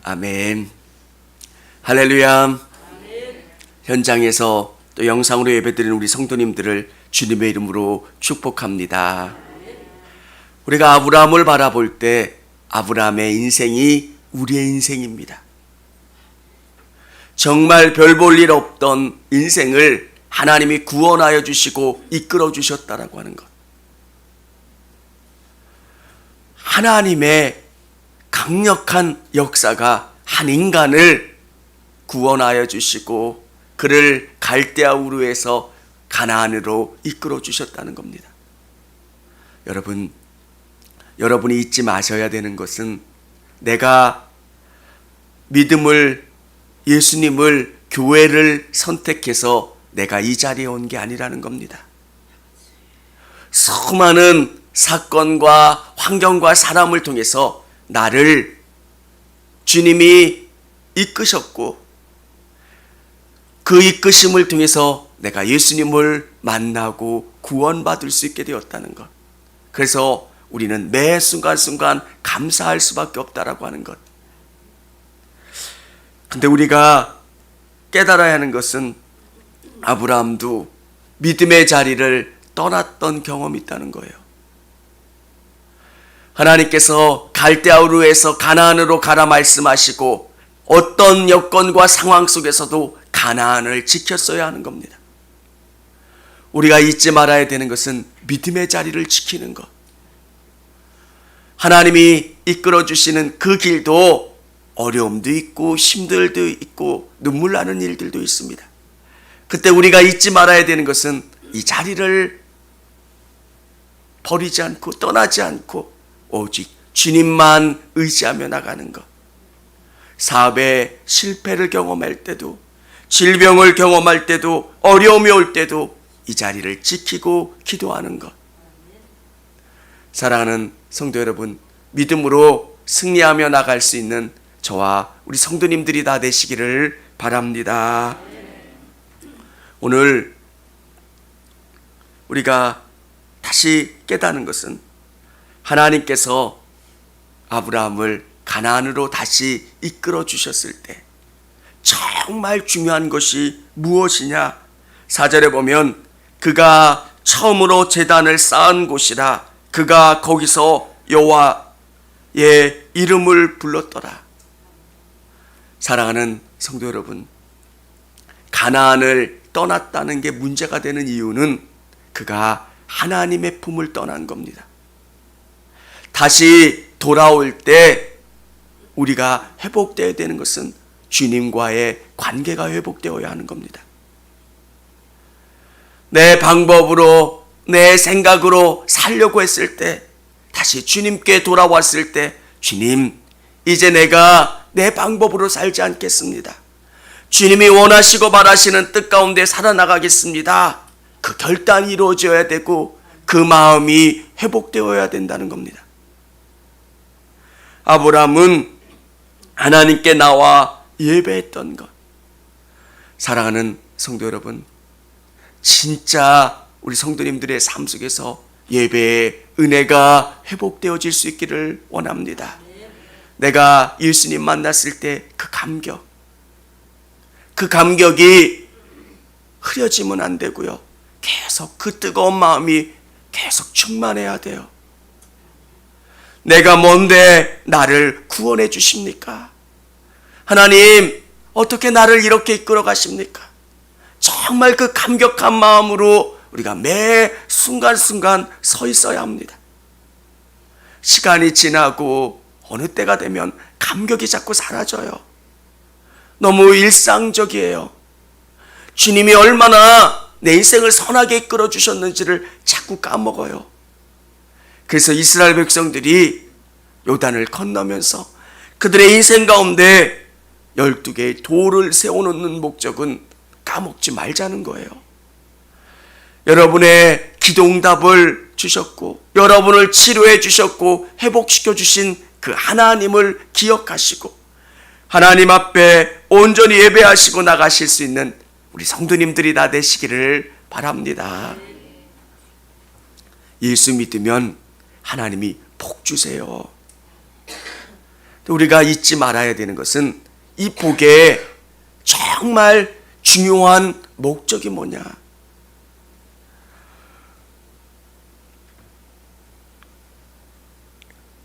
아멘. 할렐루야. 현장에서 또 영상으로 예배드리는 우리 성도님들을 주님의 이름으로 축복합니다. 우리가 아브라함을 바라볼 때 아브라함의 인생이 우리의 인생입니다. 정말 별 볼 일 없던 인생을 하나님이 구원하여 주시고 이끌어 주셨다라고 하는 것. 하나님의 강력한 역사가 한 인간을 구원하여 주시고 그를 갈대아 우르에서 가나안으로 이끌어 주셨다는 겁니다. 여러분이 잊지 마셔야 되는 것은 내가 믿음을, 예수님을, 교회를 선택해서 내가 이 자리에 온 게 아니라는 겁니다. 수많은 사건과 환경과 사람을 통해서 나를 주님이 이끄셨고 그 이끄심을 통해서 내가 예수님을 만나고 구원받을 수 있게 되었다는 것. 그래서 우리는 매 순간순간 감사할 수밖에 없다라고 하는 것. 근데 우리가 깨달아야 하는 것은 아브라함도 믿음의 자리를 떠났던 경험이 있다는 거예요. 하나님께서 갈대아 우르에서 가나안으로 가라 말씀하시고 어떤 여건과 상황 속에서도 가나안을 지켰어야 하는 겁니다. 우리가 잊지 말아야 되는 것은 믿음의 자리를 지키는 것. 하나님이 이끌어 주시는 그 길도 어려움도 있고 힘들도 있고 눈물 나는 일들도 있습니다. 그때 우리가 잊지 말아야 되는 것은 이 자리를 버리지 않고 떠나지 않고 오직 주님만 의지하며 나가는 것. 사업의 실패를 경험할 때도, 질병을 경험할 때도, 어려움이 올 때도 이 자리를 지키고 기도하는 것. 사랑하는 성도 여러분, 믿음으로 승리하며 나갈 수 있는 저와 우리 성도님들이 다 되시기를 바랍니다. 오늘 우리가 다시 깨닫는 것은 하나님께서 아브라함을 가나안으로 다시 이끌어 주셨을 때 정말 중요한 것이 무엇이냐? 4절에 보면 그가 처음으로 제단을 쌓은 곳이라 그가 거기서 여호와의 이름을 불렀더라. 사랑하는 성도 여러분, 가나안을 떠났다는 게 문제가 되는 이유는 그가 하나님의 품을 떠난 겁니다. 다시 돌아올 때 우리가 회복되어야 되는 것은 주님과의 관계가 회복되어야 하는 겁니다. 내 방법으로, 내 생각으로 살려고 했을 때, 다시 주님께 돌아왔을 때, 주님, 이제 내가 내 방법으로 살지 않겠습니다. 주님이 원하시고 바라시는 뜻 가운데 살아나가겠습니다. 그 결단이 이루어져야 되고 그 마음이 회복되어야 된다는 겁니다. 아브라함은 하나님께 나와 예배했던 것. 사랑하는 성도 여러분, 진짜 우리 성도님들의 삶 속에서 예배의 은혜가 회복되어질 수 있기를 원합니다. 내가 예수님 만났을 때 그 감격이 흐려지면 안 되고요. 계속 그 뜨거운 마음이 계속 충만해야 돼요. 내가 뭔데 나를 구원해 주십니까? 하나님, 어떻게 나를 이렇게 이끌어 가십니까? 정말 그 감격한 마음으로 우리가 매 순간순간 서 있어야 합니다. 시간이 지나고 어느 때가 되면 감격이 자꾸 사라져요. 너무 일상적이에요. 주님이 얼마나 내 인생을 선하게 이끌어 주셨는지를 자꾸 까먹어요. 그래서 이스라엘 백성들이 요단을 건너면서 그들의 인생 가운데 12개의 돌을 세워놓는 목적은 까먹지 말자는 거예요. 여러분의 기도응답을 주셨고 여러분을 치료해 주셨고 회복시켜 주신 그 하나님을 기억하시고 하나님 앞에 온전히 예배하시고 나가실 수 있는 우리 성도님들이 다 되시기를 바랍니다. 예수 믿으면 하나님이 복 주세요. 우리가 잊지 말아야 되는 것은 이 복의 정말 중요한 목적이 뭐냐?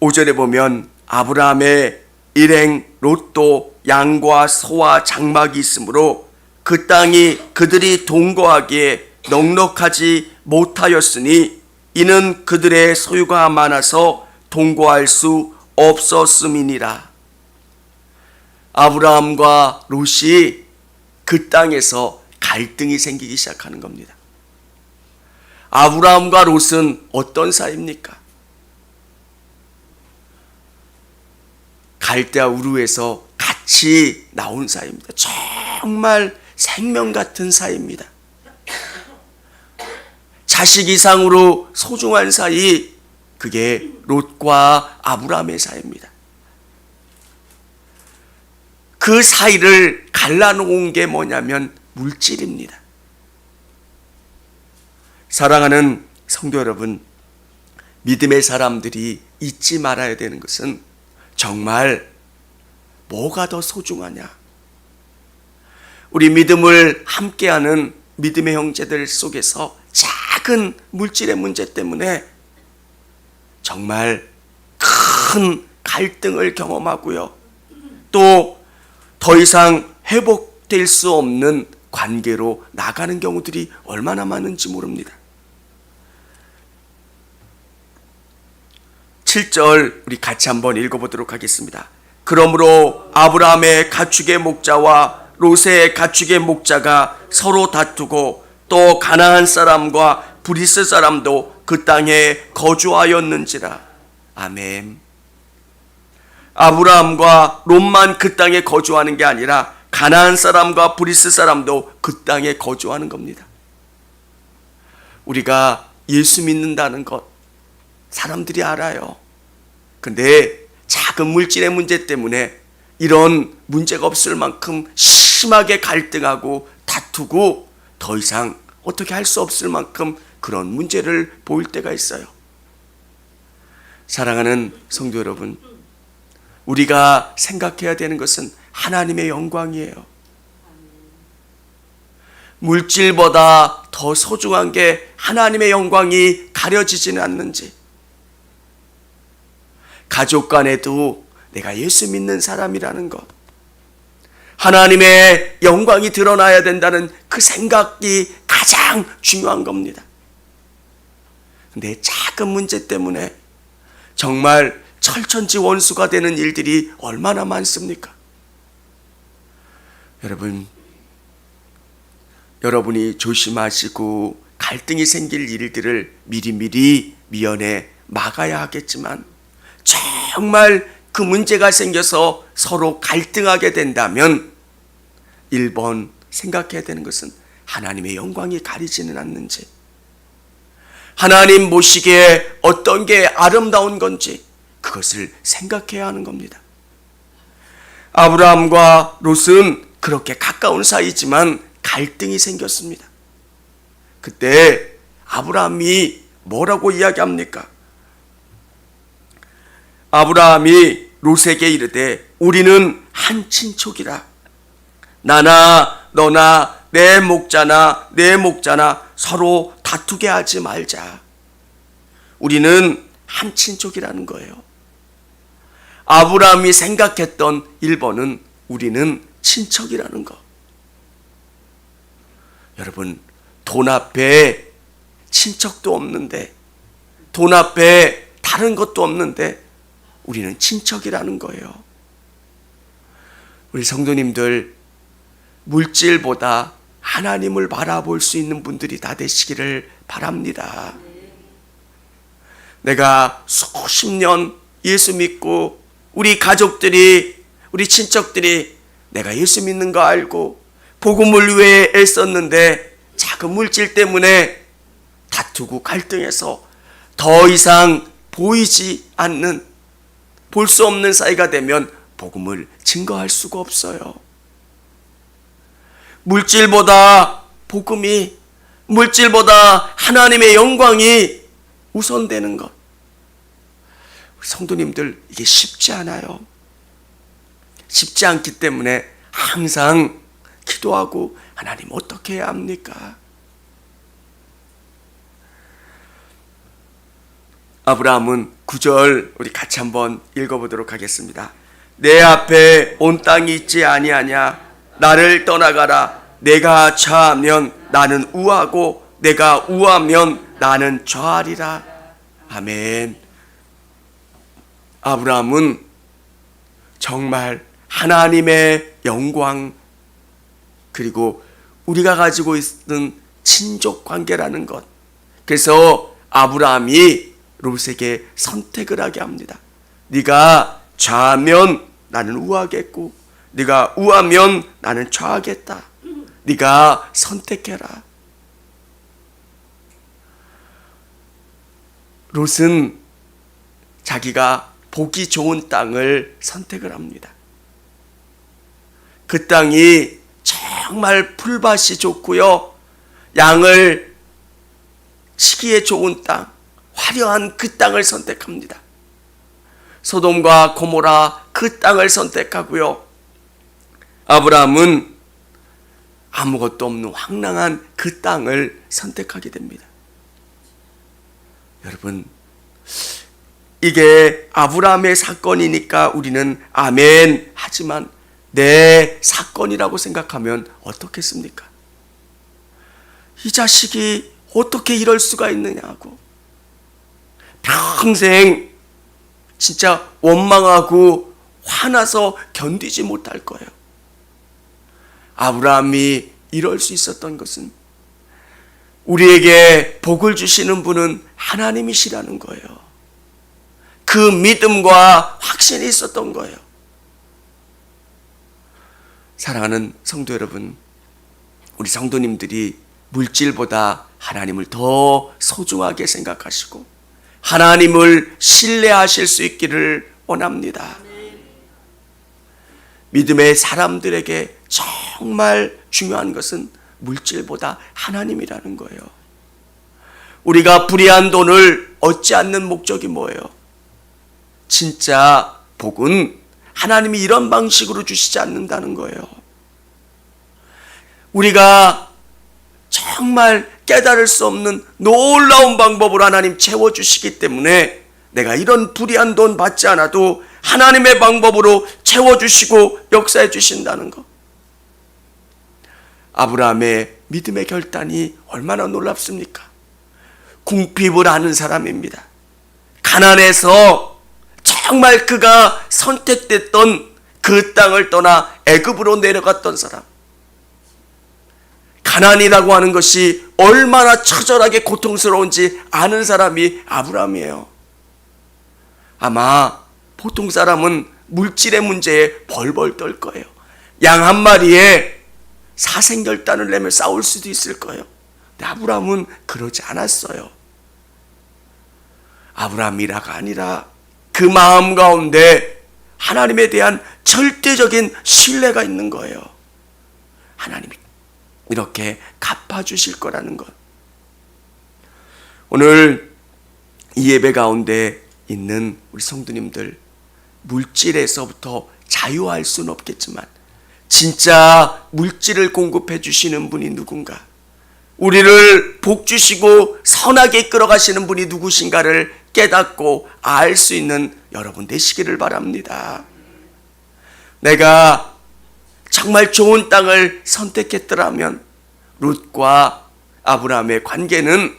5절에 보면 아브라함의 일행 롯도 양과 소와 장막이 있으므로 그 땅이 그들이 동거하기에 넉넉하지 못하였으니 이는 그들의 소유가 많아서 동거할 수 없었음이니라. 아브라함과 롯이 그 땅에서 갈등이 생기기 시작하는 겁니다. 아브라함과 롯은 어떤 사이입니까? 갈대와 우르에서 같이 나온 사이입니다. 정말 생명 같은 사이입니다. 자식 이상으로 소중한 사이, 그게 롯과 아브라함의 사이입니다. 그 사이를 갈라놓은 게 뭐냐면 물질입니다. 사랑하는 성도 여러분, 믿음의 사람들이 잊지 말아야 되는 것은 정말 뭐가 더 소중하냐? 우리 믿음을 함께하는 믿음의 형제들 속에서 작은 물질의 문제 때문에 정말 큰 갈등을 경험하고요. 또 더 이상 회복될 수 없는 관계로 나가는 경우들이 얼마나 많은지 모릅니다. 7절 우리 같이 한번 읽어보도록 하겠습니다. 그러므로 아브라함의 가축의 목자와 롯의 가축의 목자가 서로 다투고 또 가나안 사람과 브리스 사람도 그 땅에 거주하였는지라. 아멘. 아브라함과 롯만 그 땅에 거주하는 게 아니라 가나안 사람과 브리스 사람도 그 땅에 거주하는 겁니다. 우리가 예수 믿는다는 것 사람들이 알아요. 근데 작은 물질의 문제 때문에 이런 문제가 없을 만큼 심하게 갈등하고 다투고 더 이상 어떻게 할 수 없을 만큼 그런 문제를 보일 때가 있어요. 사랑하는 성도 여러분, 우리가 생각해야 되는 것은 하나님의 영광이에요. 물질보다 더 소중한 게 하나님의 영광이 가려지지는 않는지, 가족 간에도 내가 예수 믿는 사람이라는 것, 하나님의 영광이 드러나야 된다는 그 생각이 가장 중요한 겁니다. 근데 작은 문제 때문에 정말 철천지 원수가 되는 일들이 얼마나 많습니까? 여러분이 조심하시고 갈등이 생길 일들을 미리미리 미연에 막아야 하겠지만, 정말 그 문제가 생겨서 서로 갈등하게 된다면 1번 생각해야 되는 것은 하나님의 영광이 가리지는 않는지, 하나님 보시기에 어떤 게 아름다운 건지 그것을 생각해야 하는 겁니다. 아브라함과 롯은 그렇게 가까운 사이지만 갈등이 생겼습니다. 그때 아브라함이 뭐라고 이야기합니까? 아브라함이 롯에게 이르되 우리는 한 친족이라. 나나 너나 내 목자나 내 목자나 서로 다투게 하지 말자. 우리는 한 친족이라는 거예요. 아브라함이 생각했던 1번은 우리는 친척이라는 거. 여러분, 돈 앞에 친척도 없는데, 돈 앞에 다른 것도 없는데 우리는 친척이라는 거예요. 우리 성도님들, 물질보다 하나님을 바라볼 수 있는 분들이 다 되시기를 바랍니다. 내가 수십 년 예수 믿고 우리 가족들이, 우리 친척들이 내가 예수 믿는 거 알고 복음을 위해 애썼는데 작은 물질 때문에 다투고 갈등해서 더 이상 보이지 않는, 볼 수 없는 사이가 되면 복음을 증거할 수가 없어요. 물질보다 복음이, 물질보다 하나님의 영광이 우선되는 것. 성도님들, 이게 쉽지 않아요. 쉽지 않기 때문에 항상 기도하고 하나님 어떻게 해야 합니까? 아브라함은 9절 우리 같이 한번 읽어보도록 하겠습니다. 내 앞에 온 땅이 있지 아니하냐? 나를 떠나가라. 내가 좌하면 나는 우하고 내가 우하면 나는 좌하리라. 아멘. 아브라함은 정말 하나님의 영광, 그리고 우리가 가지고 있는 친족 관계라는 것, 그래서 아브라함이 롯에게 선택을 하게 합니다. 네가 좌하면 나는 우하겠고 네가 우하면 나는 좌하겠다. 네가 선택해라. 롯은 자기가 보기 좋은 땅을 선택을 합니다. 그 땅이 정말 풀밭이 좋고요, 양을 치기에 좋은 땅, 화려한 그 땅을 선택합니다. 소돔과 고모라 그 땅을 선택하고요, 아브라함은 아무것도 없는 황량한 그 땅을 선택하게 됩니다. 여러분, 이게 아브라함의 사건이니까 우리는 아멘 하지만 내 사건이라고 생각하면 어떻겠습니까? 이 자식이 어떻게 이럴 수가 있느냐고 평생 진짜 원망하고 화나서 견디지 못할 거예요. 아브라함이 이럴 수 있었던 것은 우리에게 복을 주시는 분은 하나님이시라는 거예요. 그 믿음과 확신이 있었던 거예요. 사랑하는 성도 여러분, 우리 성도님들이 물질보다 하나님을 더 소중하게 생각하시고 하나님을 신뢰하실 수 있기를 원합니다. 믿음의 사람들에게 정말 중요한 것은 물질보다 하나님이라는 거예요. 우리가 불의한 돈을 얻지 않는 목적이 뭐예요? 진짜 복은 하나님이 이런 방식으로 주시지 않는다는 거예요. 우리가 정말 깨달을 수 없는 놀라운 방법으로 하나님 채워주시기 때문에 내가 이런 불의한 돈 받지 않아도 하나님의 방법으로 채워주시고 역사해 주신다는 것. 아브라함의 믿음의 결단이 얼마나 놀랍습니까? 궁핍을 아는 사람입니다. 가난해서 정말 그가 선택됐던 그 땅을 떠나 애굽으로 내려갔던 사람. 가난이라고 하는 것이 얼마나 처절하게 고통스러운지 아는 사람이 아브라함이에요. 아마 보통 사람은 물질의 문제에 벌벌 떨 거예요. 양 한 마리에 사생결단을 내며 싸울 수도 있을 거예요. 근데 아브라함은 그러지 않았어요. 아브라함이라가 아니라 그 마음 가운데 하나님에 대한 절대적인 신뢰가 있는 거예요. 하나님이 이렇게 갚아주실 거라는 것. 오늘 이 예배 가운데 있는 우리 성도님들, 물질에서부터 자유할 수는 없겠지만 진짜 물질을 공급해 주시는 분이 누군가, 우리를 복 주시고 선하게 이끌어 가시는 분이 누구신가를 깨닫고 알 수 있는 여러분 되시기를 바랍니다. 내가 정말 좋은 땅을 선택했더라면 룻과 아브라함의 관계는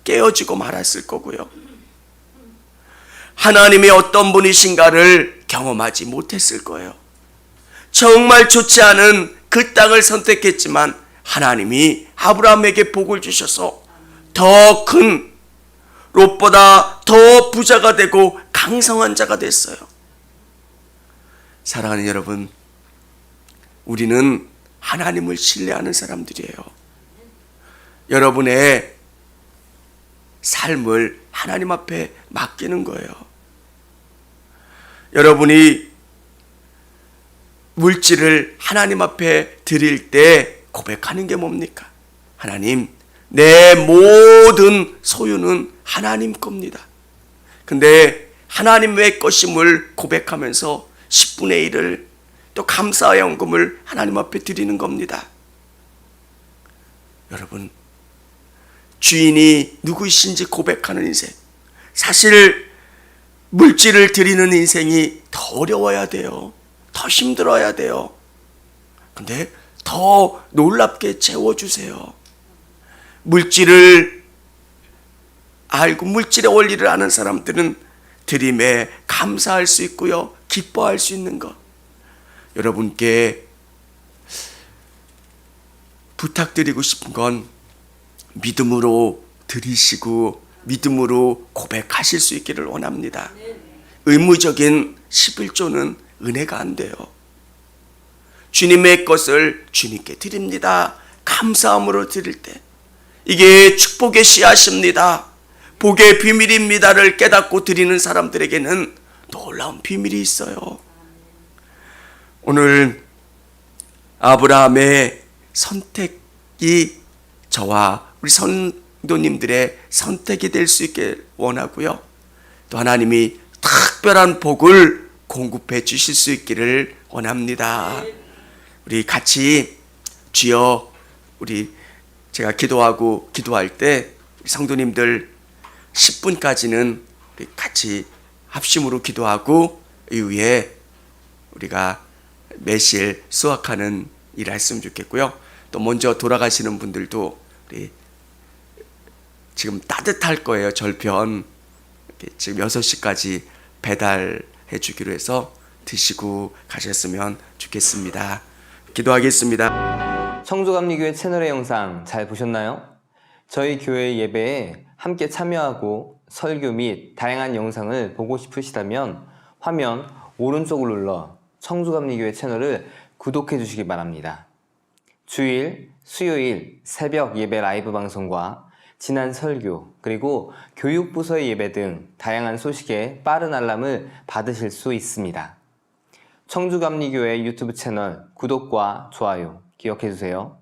깨어지고 말았을 거고요. 하나님이 어떤 분이신가를 경험하지 못했을 거예요. 정말 좋지 않은 그 땅을 선택했지만 하나님이 아브라함에게 복을 주셔서 더 큰 롯보다 더 부자가 되고 강성한 자가 됐어요. 사랑하는 여러분, 우리는 하나님을 신뢰하는 사람들이에요. 여러분의 삶을 하나님 앞에 맡기는 거예요. 여러분이 물질을 하나님 앞에 드릴 때 고백하는 게 뭡니까? 하나님, 내 모든 소유는 하나님 겁니다. 근데 하나님의 것임을 고백하면서 10분의 1을 또 감사의 헌금을 하나님 앞에 드리는 겁니다. 여러분, 주인이 누구이신지 고백하는 인생, 사실 물질을 드리는 인생이 더 어려워야 돼요. 더 힘들어야 돼요. 근데 더 놀랍게 채워주세요. 물질을 알고 물질의 원리를 아는 사람들은 드림에 감사할 수 있고요, 기뻐할 수 있는 것. 여러분께 부탁드리고 싶은 건 믿음으로 드리시고 믿음으로 고백하실 수 있기를 원합니다. 의무적인 11조는 은혜가 안 돼요. 주님의 것을 주님께 드립니다. 감사함으로 드릴 때 이게 축복의 씨앗입니다. 복의 비밀입니다를 깨닫고 드리는 사람들에게는 놀라운 비밀이 있어요. 오늘 아브라함의 선택이 저와 우리 성도님들의 선택이 될 수 있게 원하고요. 또 하나님이 특별한 복을 공급해 주실 수 있기를 원합니다. 우리 같이 주여, 제가 기도할 때 성도님들 10분까지는 우리 같이 합심으로 기도하고 이후에 우리가 매실 수확하는 일을 했으면 좋겠고요. 또 먼저 돌아가시는 분들도 우리 지금 따뜻할 거예요. 절편 지금 6시까지 배달해 주기로 해서 드시고 가셨으면 좋겠습니다. 기도하겠습니다. 청주감리교회 채널의 영상 잘 보셨나요? 저희 교회 예배에 함께 참여하고 설교 및 다양한 영상을 보고 싶으시다면 화면 오른쪽을 눌러 청주감리교회 채널을 구독해 주시기 바랍니다. 주일, 수요일 새벽 예배 라이브 방송과 지난 설교, 그리고 교육부서의 예배 등 다양한 소식에 빠른 알람을 받으실 수 있습니다. 청주감리교회 유튜브 채널 구독과 좋아요 기억해 주세요.